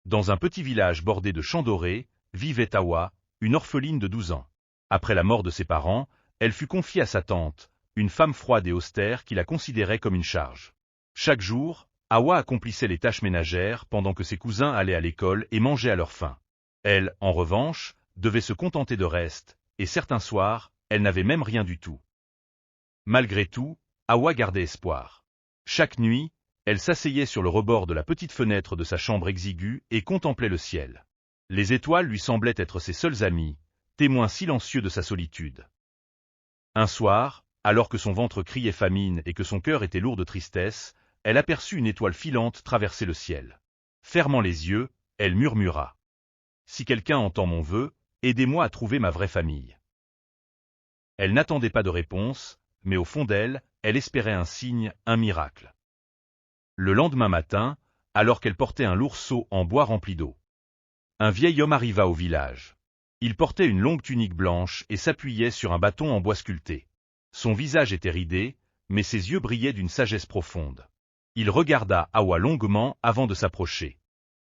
Dans un petit village bordé de champs dorés, vivait Hawa, une orpheline de 12 ans. Après la mort de ses parents, elle fut confiée à sa tante, une femme froide et austère qui la considérait comme une charge. Chaque jour, Hawa accomplissait les tâches ménagères pendant que ses cousins allaient à l'école et mangeaient à leur faim. Elle, en revanche, devait se contenter de restes, et certains soirs, elle n'avait même rien du tout. Malgré tout, Hawa gardait espoir. Chaque nuit, elle s'asseyait sur le rebord de la petite fenêtre de sa chambre exiguë et contemplait le ciel. Les étoiles lui semblaient être ses seuls amis, témoins silencieux de sa solitude. Un soir, alors que son ventre criait famine et que son cœur était lourd de tristesse, elle aperçut une étoile filante traverser le ciel. Fermant les yeux, elle murmura. « Si quelqu'un entend mon vœu, aidez-moi à trouver ma vraie famille. » Elle n'attendait pas de réponse, mais au fond d'elle, elle espérait un signe, un miracle. Le lendemain matin, alors qu'elle portait un lourd seau en bois rempli d'eau, un vieil homme arriva au village. Il portait une longue tunique blanche et s'appuyait sur un bâton en bois sculpté. Son visage était ridé, mais ses yeux brillaient d'une sagesse profonde. Il regarda Hawa longuement avant de s'approcher.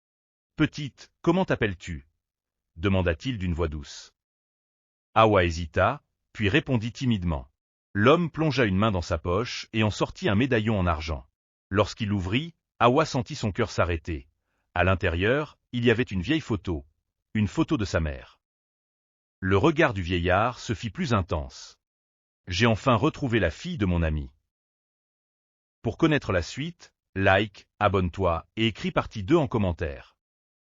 « Petite, comment t'appelles-tu » demanda-t-il d'une voix douce. Hawa hésita, puis répondit timidement. L'homme plongea une main dans sa poche et en sortit un médaillon en argent. Lorsqu'il l'ouvrit, Hawa sentit son cœur s'arrêter. À l'intérieur, il y avait une vieille photo, une photo de sa mère. Le regard du vieillard se fit plus intense. « J'ai enfin retrouvé la fille de mon ami. » Pour connaître la suite, like, abonne-toi et écris partie 2 en commentaire.